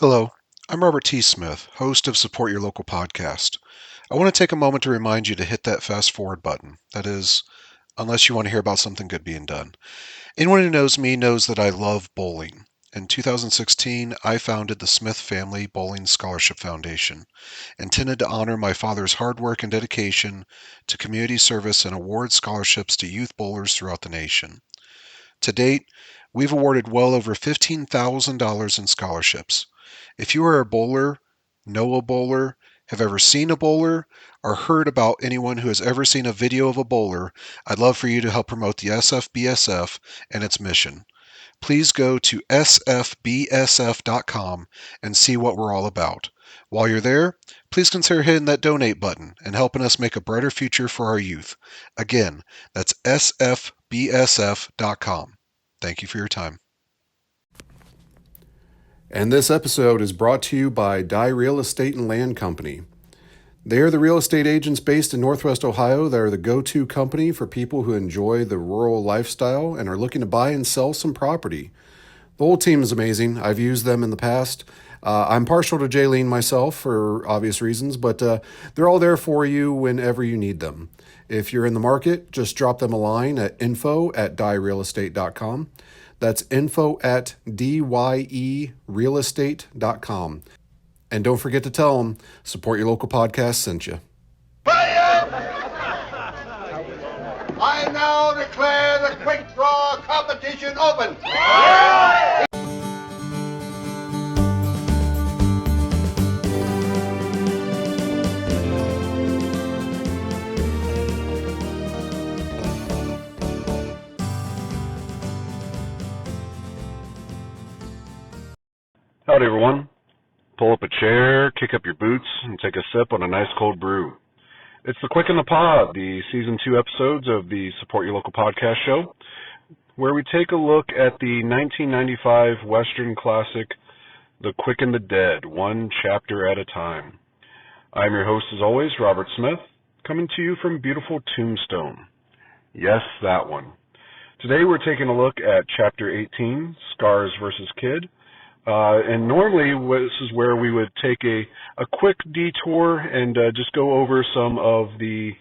Hello, I'm Robert T. Smith, host of Support Your Local Podcast. I want to take a moment to remind you to hit that fast forward button. That is, unless you want to hear about something good being done. Anyone who knows me knows that I love bowling. In 2016, I founded the Smith Family Bowling Scholarship Foundation, intended to honor my father's hard work and dedication to community service and award scholarships to youth bowlers throughout the nation. To date, we've awarded well over $15,000 in scholarships. If you are a bowler, know a bowler, have ever seen a bowler, or heard about anyone who has ever seen a video of a bowler, I'd love for you to help promote the SFBSF and its mission. Please go to sfbsf.com and see what we're all about. While you're there, please consider hitting that donate button and helping us make a brighter future for our youth. Again, that's sfbsf.com. Thank you for your time. And this episode is brought to you by Dye Real Estate and Land Company. They are the real estate agents based in Northwest Ohio that are the go-to company for people who enjoy the rural lifestyle and are looking to buy and sell some property. The whole team is amazing. I've used them in the past. I'm partial to Jaylene myself for obvious reasons, but they're all there for you whenever you need them. If you're in the market, just drop them a line at info@dyerealestate.com. That's info@dyerealestate.com. And don't forget to tell them Support Your Local Podcast sent you. I now declare the quick draw competition open. Howdy, everyone. Pull up a chair, kick up your boots, and take a sip on a nice cold brew. It's The Quick in the Pod, the Season 2 episodes of the Support Your Local Podcast show, where we take a look at the 1995 Western classic, The Quick and the Dead, one chapter at a time. I'm your host, as always, Robert Smith, coming to you from beautiful Tombstone. Yes, that one. Today we're taking a look at Chapter 18, Scars vs. Kid. And normally this is where we would take a quick detour and just go over some of the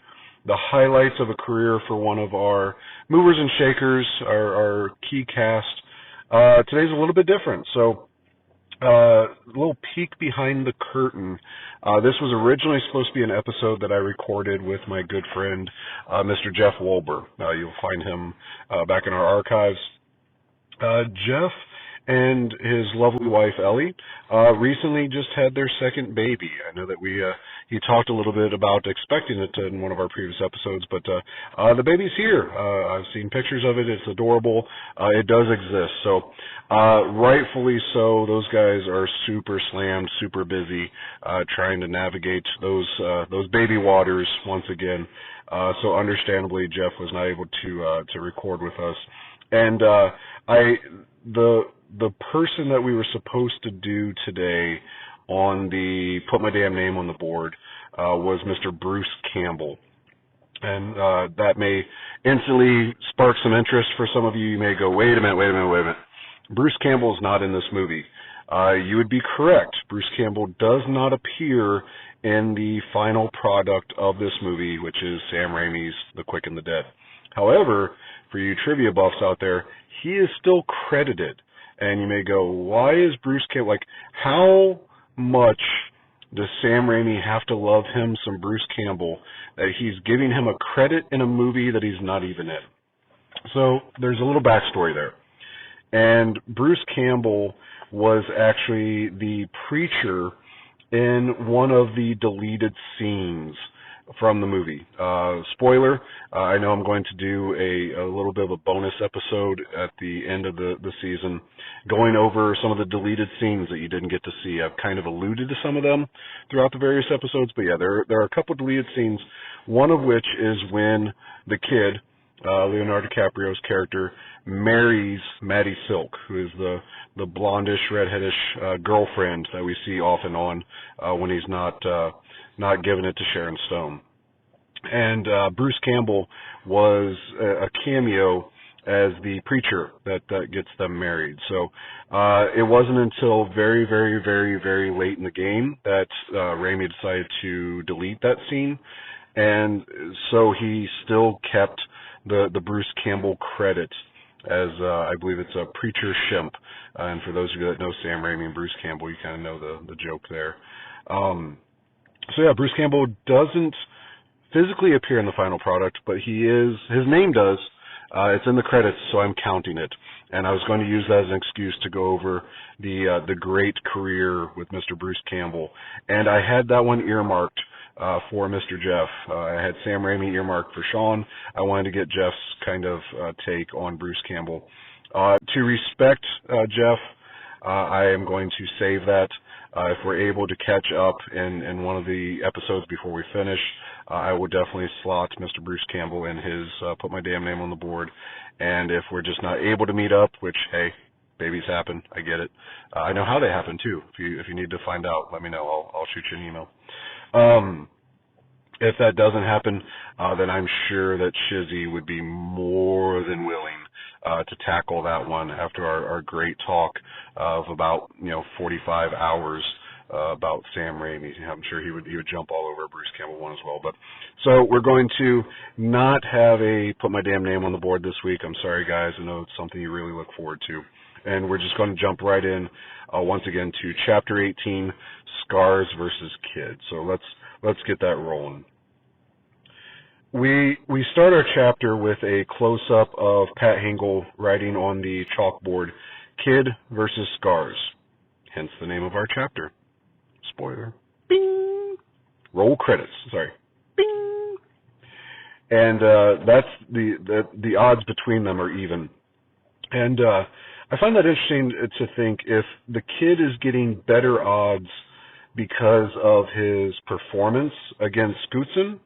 highlights of a career for one of our movers and shakers, our key cast. Today's a little bit different. So a little peek behind the curtain. This was originally supposed to be an episode that I recorded with my good friend, Mr. Jeff Wolber. You'll find him back in our archives. Jeff and his lovely wife, Ellie, recently just had their second baby. I know that he talked a little bit about expecting it in one of our previous episodes, but the baby's here. I've seen pictures of it. It's adorable. It does exist. So rightfully so, those guys are super slammed, super busy, trying to navigate those baby waters once again. So understandably, Jeff was not able to record with us. And the person that we were supposed to do today on the Put My Damn Name on the Board was Mr. Bruce Campbell. And that may instantly spark some interest for some of you. You may go, wait a minute. Bruce Campbell is not in this movie. You would be correct. Bruce Campbell does not appear in the final product of this movie, which is Sam Raimi's The Quick and the Dead. However, for you trivia buffs out there, he is still credited. And you may go, why is Bruce Campbell, how much does Sam Raimi have to love him some Bruce Campbell that he's giving him a credit in a movie that he's not even in? So there's a little backstory there. And Bruce Campbell was actually the preacher in one of the deleted scenes from the movie. Spoiler, I know I'm going to do a little bit of a bonus episode at the end of the season going over some of the deleted scenes that you didn't get to see. I've kind of alluded to some of them throughout the various episodes, but yeah, there are a couple deleted scenes, one of which is when the kid, Leonardo DiCaprio's character, marries Maddie Silk, who is the blondish, redheadish girlfriend that we see off and on when he's not giving it to Sharon Stone. And Bruce Campbell was a cameo as the preacher that gets them married. So it wasn't until very, very, very, very late in the game that Raimi decided to delete that scene, and so he still kept the Bruce Campbell credit as I believe it's a preacher Shemp. And for those of you that know Sam Raimi and Bruce Campbell, you kind of know the joke there. So yeah, Bruce Campbell doesn't physically appear in the final product, but his name does. It's in the credits, so I'm counting it. And I was going to use that as an excuse to go over the great career with Mr. Bruce Campbell. And I had that one earmarked for Mr. Jeff. I had Sam Raimi earmarked for Sean. I wanted to get Jeff's kind of take on Bruce Campbell. To respect Jeff, I am going to save that. If we're able to catch up in one of the episodes before we finish, I would definitely slot Mr. Bruce Campbell in his Put My Damn Name on the Board. And if we're just not able to meet up, which, hey, babies happen, I get it. I know how they happen, too. If you need to find out, let me know. I'll shoot you an email. If that doesn't happen, then I'm sure that Shizzy would be more than willing to tackle that one after our great talk of about 45 hours about Sam Raimi. I'm sure he would jump all over Bruce Campbell one as well. But so we're going to not have a Put My Damn Name on the Board this week. I'm sorry, guys. I know it's something you really look forward to. And we're just going to jump right in once again to Chapter 18, Scars versus Kids. So let's get that rolling. We start our chapter with a close-up of Pat Hingle writing on the chalkboard, Kid versus Scars, hence the name of our chapter. Spoiler. Bing! Roll credits, sorry. Bing! And that's the odds between them are even. And I find that interesting to think if the kid is getting better odds because of his performance against Scootson,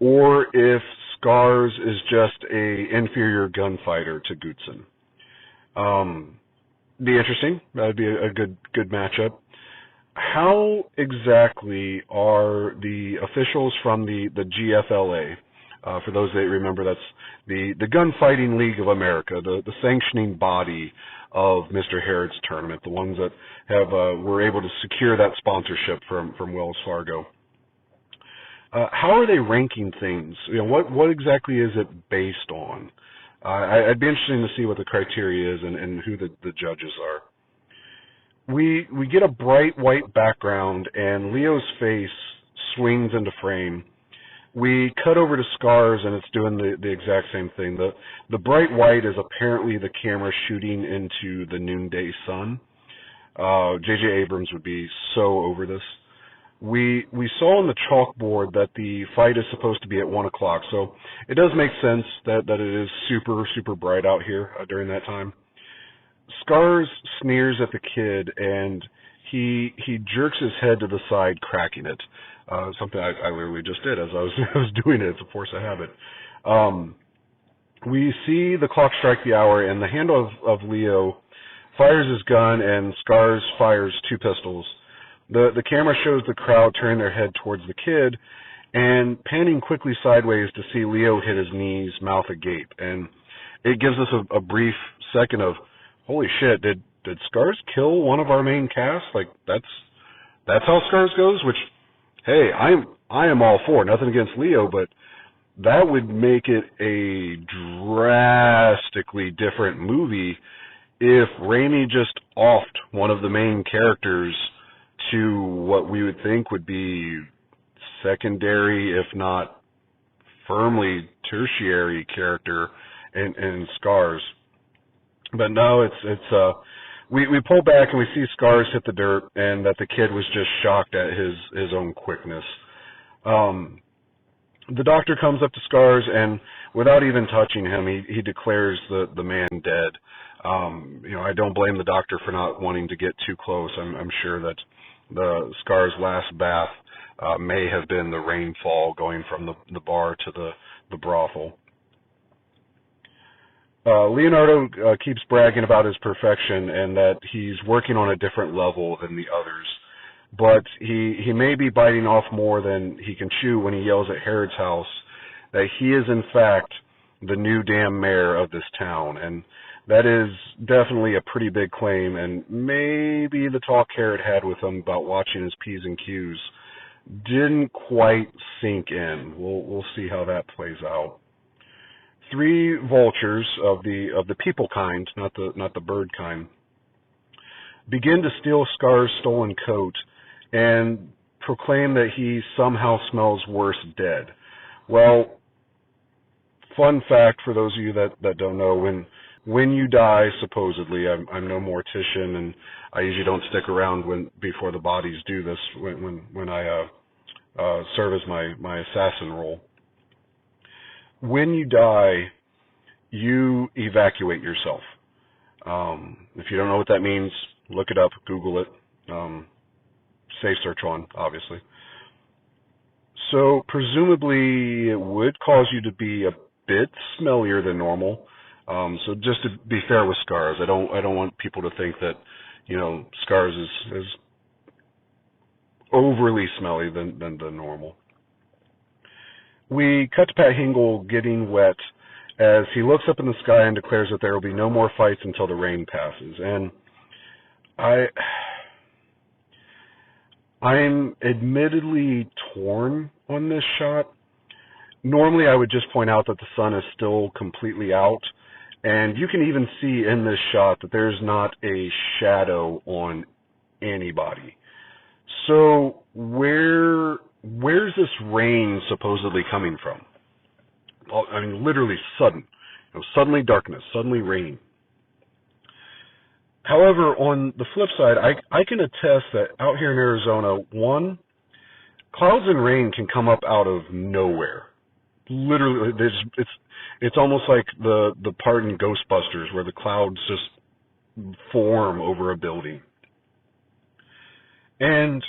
or if Scars is just a inferior gunfighter to Gootson. Be interesting. That would be a good matchup. How exactly are the officials from the GFLA, for those that remember, that's the Gunfighting League of America, the sanctioning body of Mr. Harrod's tournament, the ones that were able to secure that sponsorship from Wells Fargo. How are they ranking things? What exactly is it based on? I'd be interested to see what the criteria is and who the judges are. We get a bright white background and Leo's face swings into frame. We cut over to Scars and it's doing the exact same thing. The bright white is apparently the camera shooting into the noonday sun. J.J. Abrams would be so over this. We saw on the chalkboard that the fight is supposed to be at 1 o'clock, so it does make sense that it is super, super bright out here during that time. Scars sneers at the kid, and he jerks his head to the side, cracking it. Something I literally just did as I was doing it. It's a force of habit. We see the clock strike the hour, and the hand of Leo fires his gun, and Scars fires 2 pistols. The camera shows the crowd turning their head towards the kid and panning quickly sideways to see Leo hit his knees, mouth agape. And it gives us a brief second of, holy shit, did Scars kill one of our main cast? Like, that's how Scars goes? Which, hey, I am all for. Nothing against Leo, but that would make it a drastically different movie if Raimi just offed one of the main characters to what we would think would be secondary, if not firmly tertiary character in Scars. But no, we pull back and we see Scars hit the dirt, and that the kid was just shocked at his own quickness. The doctor comes up to Scars, and without even touching him, he declares the man dead. I don't blame the doctor for not wanting to get too close. I'm sure that the Scars' last bath may have been the rainfall going from the bar to the brothel. Leonardo keeps bragging about his perfection and that he's working on a different level than the others. But he may be biting off more than he can chew when he yells at Herod's house that he is, in fact, the new damn mayor of this town. And that is definitely a pretty big claim, and maybe the talk Herod had with him about watching his P's and Q's didn't quite sink in. We'll see how that plays out. 3 vultures of the people kind, not the bird kind, begin to steal Scar's stolen coat and proclaim that he somehow smells worse dead. Well, fun fact for those of you that don't know, when you die, supposedly, I'm no mortician, and I usually don't stick around before the bodies do this when I serve as my assassin role. When you die, you evacuate yourself. If you don't know what that means, look it up, Google it. Safe search on, obviously. So presumably it would cause you to be a bit smellier than normal. So just to be fair with Scars, I don't want people to think that, Scars is overly smelly than normal. We cut to Pat Hingle getting wet as he looks up in the sky and declares that there will be no more fights until the rain passes. And I'm admittedly torn on this shot. Normally I would just point out that the sun is still completely out, and you can even see in this shot that there's not a shadow on anybody. So where's this rain supposedly coming from? I mean, literally sudden. Suddenly darkness, suddenly rain. However, on the flip side, I can attest that out here in Arizona, one, clouds and rain can come up out of nowhere. Literally, it's almost like the part in Ghostbusters where the clouds just form over a building. And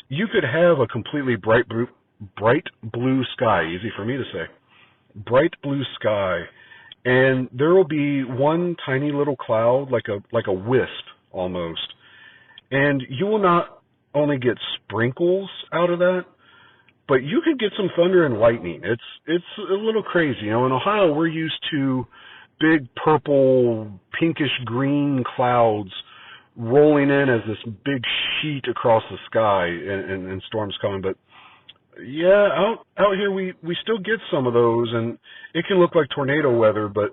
you could have a completely bright blue sky, easy for me to say, bright blue sky, and there will be one tiny little cloud, like a wisp almost, and you will not only get sprinkles out of that, but you could get some thunder and lightning. It's a little crazy. In Ohio, we're used to big purple, pinkish green clouds rolling in as this big sheet across the sky, and storms coming. But yeah, out here we still get some of those, and it can look like tornado weather, but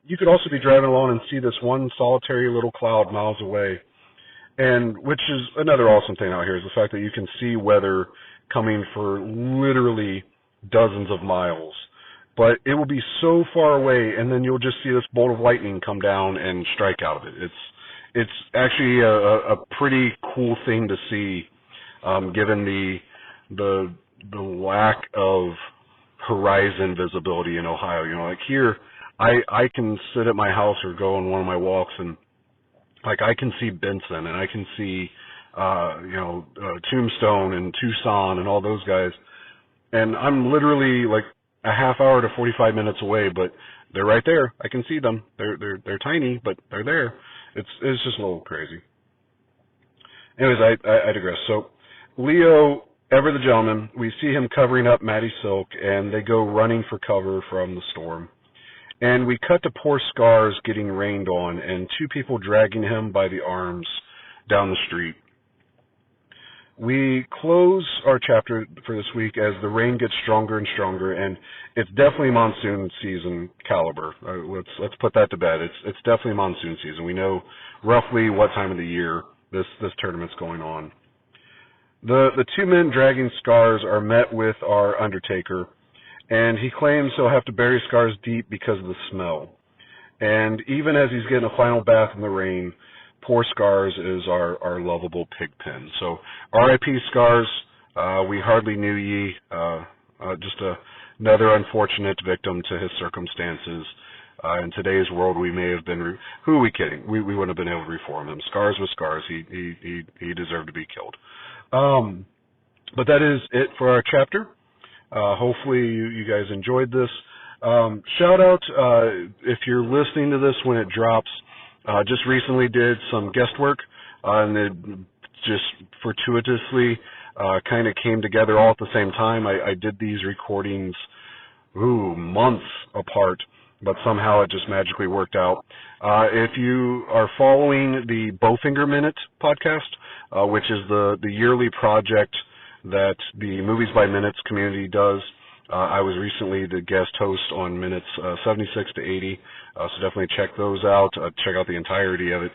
you could also be driving along and see this one solitary little cloud miles away. And which is another awesome thing out here, is the fact that you can see weather coming for literally dozens of miles. But it will be so far away, and then you'll just see this bolt of lightning come down and strike out of it. It's actually a pretty cool thing to see, given the lack of horizon visibility in Ohio. Like here, I can sit at my house or go on one of my walks, and like I can see Benson, and I can see Tombstone and Tucson and all those guys, and I'm literally like a half hour to 45 minutes away, but they're right there. I can see them. They're tiny, but they're there. It's just a little crazy. Anyways, I digress. So Leo, ever the gentleman, we see him covering up Maddie Silk, and they go running for cover from the storm. And we cut to poor Scars getting rained on, and 2 people dragging him by the arms down the street. We close our chapter for this week as the rain gets stronger and stronger, and it's definitely monsoon season caliber. Let's put that to bed. It's definitely monsoon season. We know roughly what time of the year this tournament's going on. The 2 men dragging Scars are met with our Undertaker, and he claims he'll have to bury Scars deep because of the smell. And even as he's getting a final bath in the rain, poor Scars is our lovable pigpen. So R.I.P. Scars, we hardly knew ye, just another unfortunate victim to his circumstances. In today's world, we may have been, who are we kidding? We wouldn't have been able to reform him. Scars was Scars. He deserved to be killed. But that is it for our chapter. Hopefully you guys enjoyed this. Shout out, if you're listening to this when it drops, just recently did some guest work, and it just fortuitously kind of came together all at the same time. I did these recordings months apart, but somehow it just magically worked out. If you are following the Bowfinger Minute podcast, which is the yearly project that the Movies by Minutes community does, I was recently the guest host on minutes 76 to 80, so definitely check those out. Check out the entirety of it.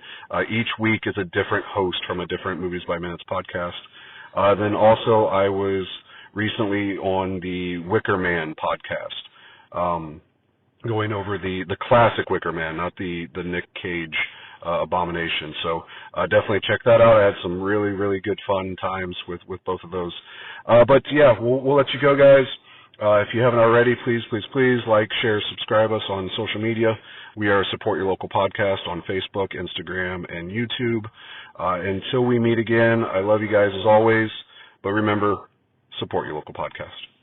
Each week is a different host from a different Movies by Minutes podcast. Then also I was recently on the Wicker Man podcast, going over the classic Wicker Man, not the Nick Cage abomination. So definitely check that out. I had some really, really good fun times with both of those. But yeah, we'll let you go, guys. If you haven't already, please like, share, subscribe us on social media. We are Support Your Local Podcast on Facebook, Instagram, and YouTube. Until we meet again, I love you guys as always. But remember, support your local podcast.